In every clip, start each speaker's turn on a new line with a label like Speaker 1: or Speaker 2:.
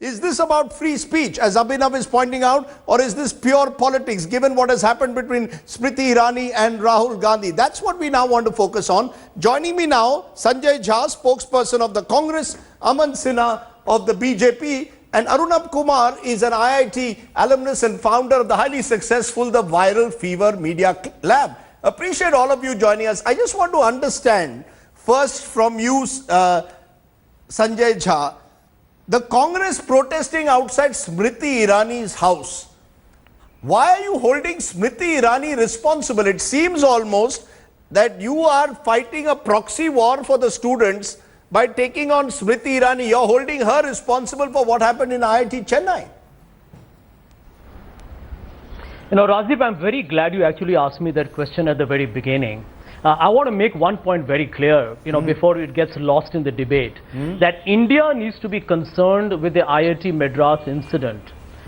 Speaker 1: Is this about free speech, as Abhinav is pointing out, or is this pure politics, given what has happened between Smriti Irani and Rahul Gandhi? That's what we now want to focus on. Joining me now, Sanjay Jha, spokesperson of the Congress, Aman Sinha of the BJP, and Arunabh Kumar is an IIT alumnus and founder of the highly successful The Viral Fever Media Lab. Appreciate all of you joining us. I just want to understand, first from you, Sanjay Jha, the Congress protesting outside Smriti Irani's house. Why are you holding Smriti Irani responsible? It seems almost that you are fighting a proxy war for the students by taking on Smriti Irani. You're holding her responsible for what happened in IIT Chennai.
Speaker 2: You know, Rajdeep, I'm very glad you actually asked me that question at the very beginning. I want to make one point very clear, you know, before it gets lost in the debate, that India needs to be concerned with the IIT Madras incident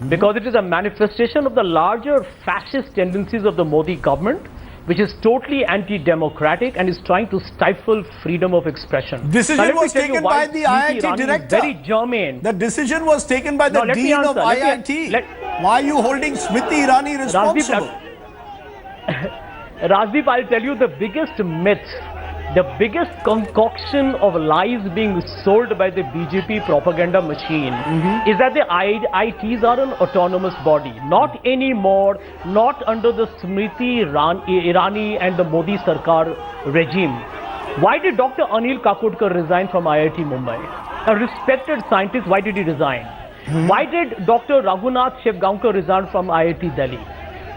Speaker 2: because it is a manifestation of the larger fascist tendencies of the Modi government, which is totally anti-democratic and is trying to stifle freedom of expression.
Speaker 1: Decision was taken by the IIT director.
Speaker 2: Very germane.
Speaker 1: The decision was taken by the dean of IIT. Why are you holding Smriti Irani responsible?
Speaker 2: Rajdeep, I'll tell you the biggest myth, the biggest concoction of lies being sold by the BJP propaganda machine is that the IITs are an autonomous body. Not anymore, not under the Smriti Irani and the Modi Sarkar regime. Why did Dr. Anil Kakodkar resign from IIT Mumbai? A respected scientist, why did he resign? Why did Dr. Raghunath Shevgaonkar resign from IIT Delhi?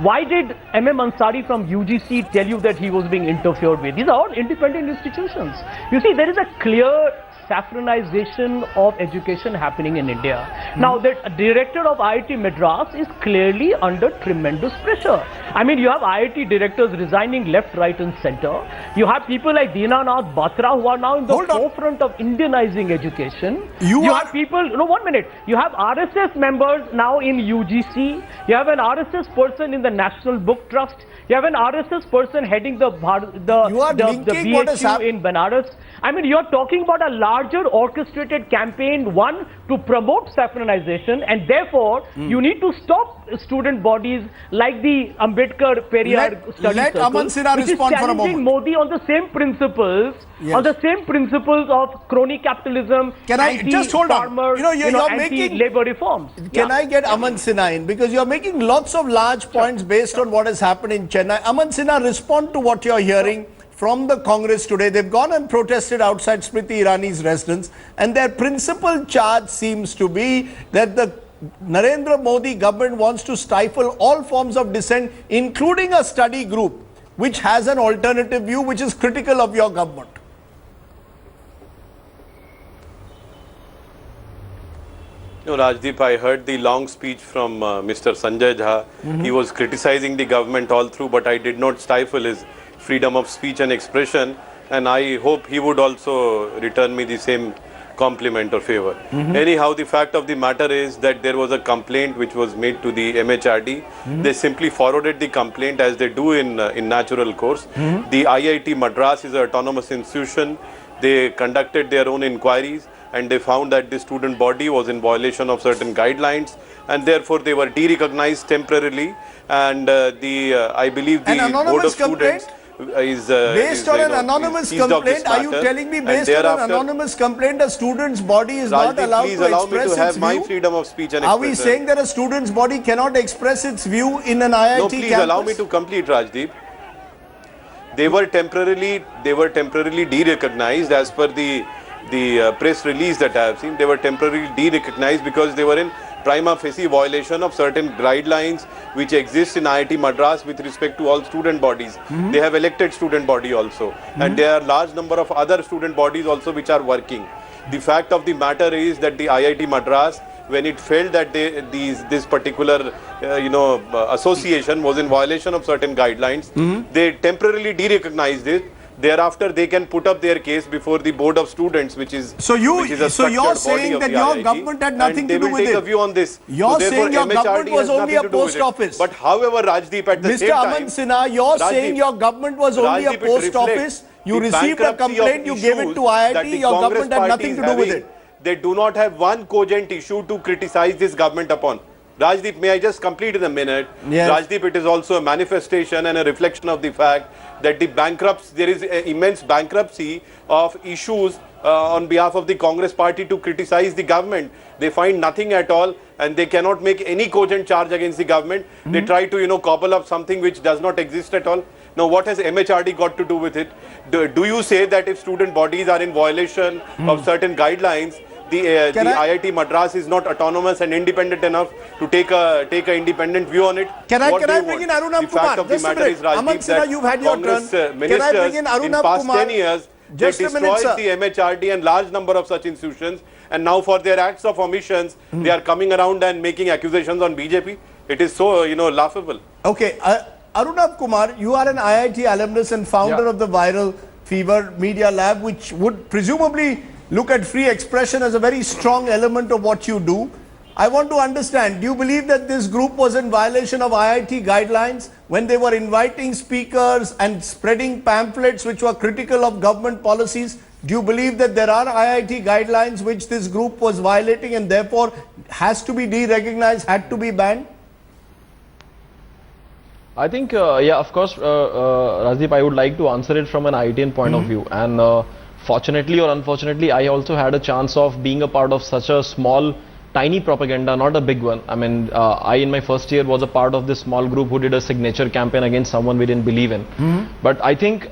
Speaker 2: Why did M.M. Ansari from UGC tell you that he was being interfered with? These are all independent institutions. You see, there is a clear saffronization of education happening in India. Now, the director of IIT Madras is clearly under tremendous pressure. I mean, you have IIT directors resigning left, right and center. You have people like Dinanath Batra who are now in the forefront of Indianizing education. You have people, no, 1 minute. You have RSS members now in UGC. You have an RSS person in the National Book Trust. You have an RSS person heading the BHU in Banaras. I mean, you're talking about a larger orchestrated campaign, one, to promote saffronization, and therefore, you need to stop student bodies like the Ambedkar Periyar Study
Speaker 1: Circle, Aman Sinha
Speaker 2: which is challenging Modi on the same principles, on the same principles of crony capitalism,
Speaker 1: can I just hold on? You know, you're making
Speaker 2: labor reforms.
Speaker 1: Can I get Aman Sinha in? Because you're making lots of large points based on what has happened in Chennai. Aman Sinha, respond to what you're hearing from the Congress today. They've gone and protested outside Smriti Irani's residence, and their principal charge seems to be that the Narendra Modi government wants to stifle all forms of dissent, including a study group which has an alternative view which is critical of your government.
Speaker 3: No, Rajdeep, I heard the long speech from Mr. Sanjay Jha. He was criticizing the government all through, but I did not stifle his freedom of speech and expression, and I hope he would also return me the same compliment or favor. Anyhow, the fact of the matter is that there was a complaint which was made to the MHRD. They simply forwarded the complaint as they do in natural course. The IIT Madras is an autonomous institution. They conducted their own inquiries and they found that the student body was in violation of certain guidelines, and therefore they were de-recognized temporarily, and I believe the Board of Students
Speaker 1: based on an anonymous complaint. Are you telling me based on an anonymous complaint a student's body is not allowed to express its view?
Speaker 3: My freedom of speech and
Speaker 1: expression. Are we saying that a student's body cannot express its view in an IIT campus?
Speaker 3: No, please allow me to complete, Rajdeep. They were temporarily de-recognized as per the press release that I have seen. They were temporarily de-recognized because they were in prima facie violation of certain guidelines which exist in IIT Madras with respect to all student bodies. They have elected student body also, and there are large number of other student bodies also which are working. The fact of the matter is that the IIT Madras, when it felt that this particular association was in violation of certain guidelines, they temporarily de-recognized it. Thereafter, they can put up their case before the Board of Students, which is you're
Speaker 1: saying that your government had nothing to do with it.
Speaker 3: They will take a view on this.
Speaker 1: You're saying your government was only a post office.
Speaker 3: But however, Rajdeep, at the same time,
Speaker 1: Mr. Aman Sinha, you're saying your government was only a post office. You received a complaint, you gave it to IIT, your government had nothing to do with it.
Speaker 3: they do not have one cogent issue to criticize this government upon. Rajdeep, may I just complete in a minute?
Speaker 1: Yes.
Speaker 3: Rajdeep, it is also a manifestation and a reflection of the fact that there is immense bankruptcy of issues on behalf of the Congress party to criticize the government. They find nothing at all and they cannot make any cogent charge against the government. They try to, cobble up something which does not exist at all. Now, what has MHRD got to do with it? Do you say that if student bodies are in violation of certain guidelines, the IIT Madras is not autonomous and independent enough to take a independent view on it?
Speaker 1: Can I
Speaker 3: What do you
Speaker 1: bring in
Speaker 3: want?
Speaker 1: Arunabh
Speaker 3: The fact
Speaker 1: Kumar?
Speaker 3: of the
Speaker 1: Just a
Speaker 3: matter
Speaker 1: minute.
Speaker 3: is, Rajdeep,
Speaker 1: Aman Sinha,
Speaker 3: that
Speaker 1: you've had your
Speaker 3: Congress
Speaker 1: turn. Can I
Speaker 3: ministers
Speaker 1: bring in Arunabh
Speaker 3: in past
Speaker 1: Kumar?
Speaker 3: 10 years,
Speaker 1: Just
Speaker 3: they
Speaker 1: a minute,
Speaker 3: destroyed
Speaker 1: sir.
Speaker 3: the MHRD and large number of such institutions, and now for their acts of omissions, they are coming around and making accusations on BJP. It is so, laughable.
Speaker 1: Okay, Arunabh Kumar, you are an IIT alumnus and founder of the Viral Fever Media Lab, which would presumably look at free expression as a very strong element of what you do. I want to understand, do you believe that this group was in violation of IIT guidelines when they were inviting speakers and spreading pamphlets which were critical of government policies? Do you believe that there are IIT guidelines which this group was violating and therefore has to be de-recognized, had to be banned?
Speaker 4: I think, of course, Rajdeep, I would like to answer it from an IITian point of view. And fortunately or unfortunately, I also had a chance of being a part of such a small, tiny propaganda, not a big one. I mean, I in my first year was a part of this small group who did a signature campaign against someone we didn't believe in. But I think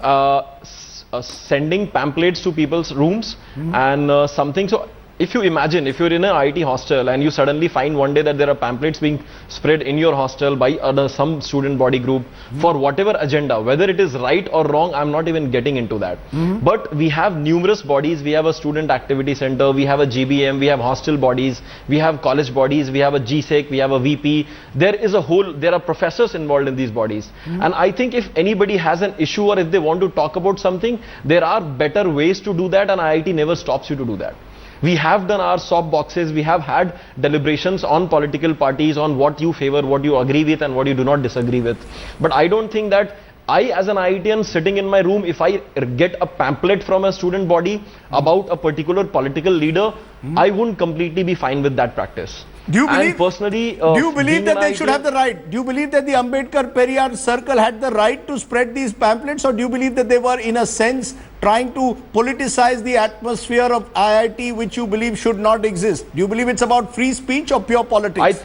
Speaker 4: sending pamphlets to people's rooms and something. So if you imagine, if you're in an IIT hostel and you suddenly find one day that there are pamphlets being spread in your hostel by some student body group for whatever agenda, whether it is right or wrong, I'm not even getting into that. But we have numerous bodies. We have a student activity center, we have a GBM, we have hostel bodies, we have college bodies, we have a GSEC, we have a VP. There are professors involved in these bodies. And I think if anybody has an issue or if they want to talk about something, there are better ways to do that, and IIT never stops you to do that. We have done our soap boxes, we have had deliberations on political parties, on what you favor, what you agree with and what you do not disagree with. But I don't think that I as an IITian sitting in my room, if I get a pamphlet from a student body about a particular political leader, I wouldn't completely be fine with that practice.
Speaker 1: Do you believe,
Speaker 4: personally,
Speaker 1: do you believe that they should have the right? Do you believe that the Ambedkar Periyar circle had the right to spread these pamphlets, or do you believe that they were in a sense trying to politicize the atmosphere of IIT which you believe should not exist? Do you believe it's about free speech or pure politics?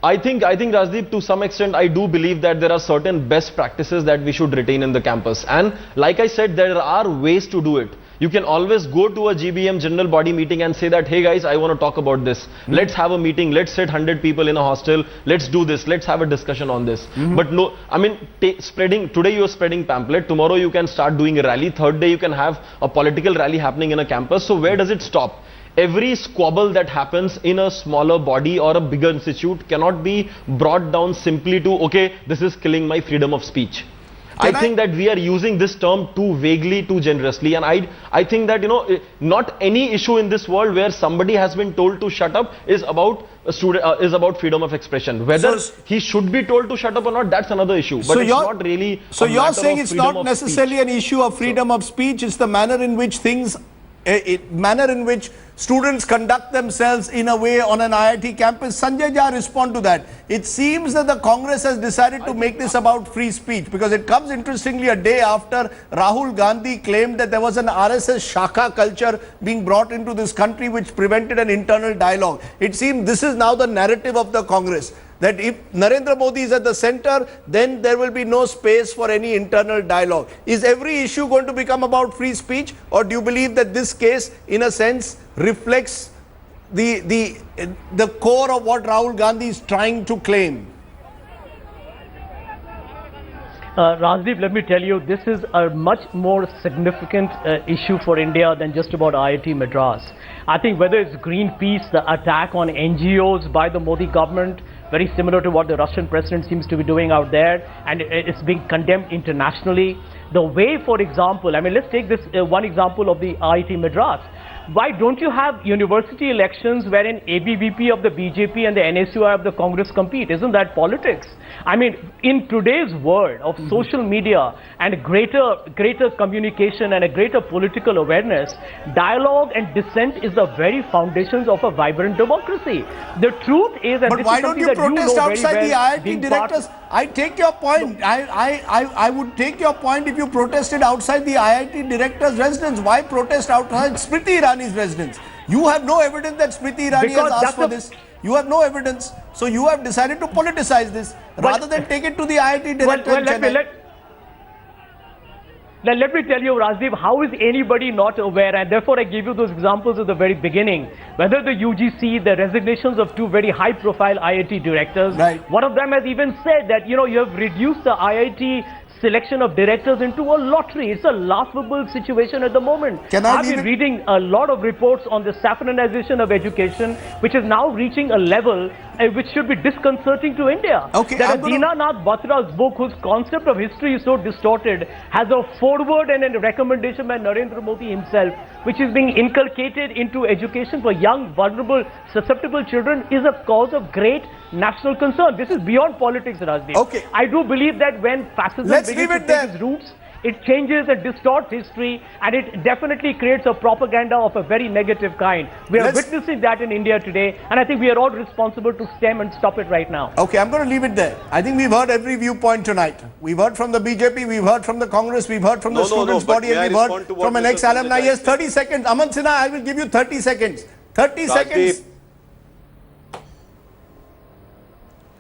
Speaker 4: I think Rajdeep, to some extent, I do believe that there are certain best practices that we should retain in the campus. And like I said, there are ways to do it. You can always go to a GBM general body meeting and say that, hey guys, I want to talk about this. Let's have a meeting. Let's sit 100 people in a hostel. Let's do this. Let's have a discussion on this. But no, I mean, today you are spreading pamphlet. Tomorrow you can start doing a rally. Third day you can have a political rally happening in a campus. So where does it stop? Every squabble that happens in a smaller body or a bigger institute cannot be brought down simply to, okay, this is killing my freedom of speech. I think that we are using this term too vaguely, too generously, and I think that, not any issue in this world where somebody has been told to shut up is about is about freedom of expression. Whether he should be told to shut up or not, that's another issue. But it's not really.
Speaker 1: So you're saying it's not necessarily an issue of freedom of speech. It's the manner in which students conduct themselves in a way on an IIT campus. Sanjay Jha, respond to that. It seems that the Congress has decided to make this about free speech, because it comes interestingly a day after Rahul Gandhi claimed that there was an RSS Shakha culture being brought into this country which prevented an internal dialogue. It seems this is now the narrative of the Congress, that if Narendra Modi is at the center, then there will be no space for any internal dialogue. Is every issue going to become about free speech, or do you believe that this case, in a sense, reflects the core of what Rahul Gandhi is trying to claim?
Speaker 2: Rajdeep, let me tell you, this is a much more significant issue for India than just about IIT Madras. I think whether it's Greenpeace, the attack on NGOs by the Modi government, very similar to what the Russian president seems to be doing out there, and it's being condemned internationally. The way, for example, I mean, let's take this one example of the IIT Madras. why don't you have university elections wherein ABVP of the BJP and the NSUI of the Congress compete? Isn't that politics? I mean, in today's world of social media and greater communication and a greater political awareness, dialogue and dissent is the very foundations of a vibrant democracy. The truth is, and
Speaker 1: But
Speaker 2: this
Speaker 1: why
Speaker 2: is
Speaker 1: don't
Speaker 2: something
Speaker 1: you
Speaker 2: that you
Speaker 1: protest
Speaker 2: know very
Speaker 1: outside the
Speaker 2: well,
Speaker 1: IIT
Speaker 2: being part-
Speaker 1: directors? I take your point. I would take your point if you protested outside the IIT director's residence. Why protest outside Smriti Irani's residence? You have no evidence that Smriti Irani
Speaker 2: Because
Speaker 1: has
Speaker 2: that's
Speaker 1: asked for
Speaker 2: a-
Speaker 1: this. You have no evidence. So you have decided to politicize this rather than take it to the IIT director in Chennai.
Speaker 2: Let me tell you, Rajdeep, how is anybody not aware? And therefore, I gave you those examples at the very beginning. Whether the UGC, the resignations of two very high-profile IIT directors.
Speaker 1: Right.
Speaker 2: One of them has even said that, you have reduced the IIT selection of directors into a lottery. It's a laughable situation at the moment.
Speaker 1: Can I
Speaker 2: I've
Speaker 1: leave
Speaker 2: been
Speaker 1: it-
Speaker 2: reading a lot of reports on the saffronization of education, which is now reaching a level which should be disconcerting to India.
Speaker 1: Okay,
Speaker 2: That
Speaker 1: I'm gonna-
Speaker 2: Adinanath Batra's book, whose concept of history is so distorted, has a foreword and a recommendation by Narendra Modi himself, which is being inculcated into education for young, vulnerable, susceptible children, is a cause of great national concern. This is beyond politics, Rajdeep.
Speaker 1: Okay.
Speaker 2: I do believe that when fascism
Speaker 1: Let's
Speaker 2: begins
Speaker 1: leave
Speaker 2: to
Speaker 1: it
Speaker 2: take
Speaker 1: there.
Speaker 2: its roots, it changes and distorts history, and it definitely creates a propaganda of a very negative kind. We are
Speaker 1: Let's-
Speaker 2: witnessing that in India today, and I think we are all responsible to stem and stop it right now.
Speaker 1: Okay, I'm going to leave it there. I think we've heard every viewpoint tonight. We've heard from the BJP, we've heard from the Congress, we've heard from the
Speaker 3: No, no, no,
Speaker 1: students'
Speaker 3: but
Speaker 1: body,
Speaker 3: may
Speaker 1: and
Speaker 3: I
Speaker 1: we've heard
Speaker 3: respond to what
Speaker 1: from an
Speaker 3: Mr.
Speaker 1: ex-alumni.
Speaker 3: Sanjay
Speaker 1: Yes,
Speaker 3: said?
Speaker 1: 30 seconds. Aman Sinha, I will give you 30 seconds. 30 seconds.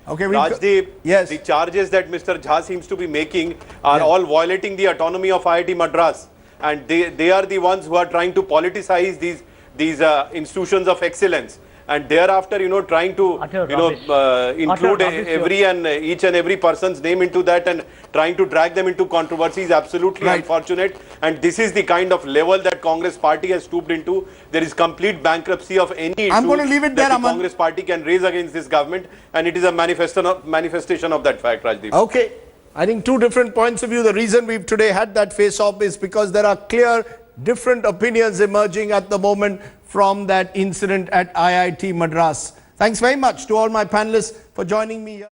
Speaker 1: Okay,
Speaker 3: Rajdeep,
Speaker 1: yes.
Speaker 3: the charges that Mr. Jha seems to be making are all violating the autonomy of IIT Madras, and they are the ones who are trying to politicize these institutions of excellence, and thereafter, trying to
Speaker 2: Utter rubbish.
Speaker 3: include
Speaker 2: Utter rubbish,
Speaker 3: every and each and every person's name into that, and trying to drag them into controversy is absolutely
Speaker 1: Right.
Speaker 3: unfortunate. And this is the kind of level that Congress Party has stooped into. There is complete bankruptcy of any
Speaker 1: I'm
Speaker 3: issue
Speaker 1: going to leave it there,
Speaker 3: that the
Speaker 1: Aman.
Speaker 3: Congress Party can raise against this government, and it is a manifestation of that fact, Rajdeep.
Speaker 1: Okay. I think two different points of view. The reason we've today had that face-off is because there are clear different opinions emerging at the moment from that incident at IIT Madras. Thanks very much to all my panelists for joining me here.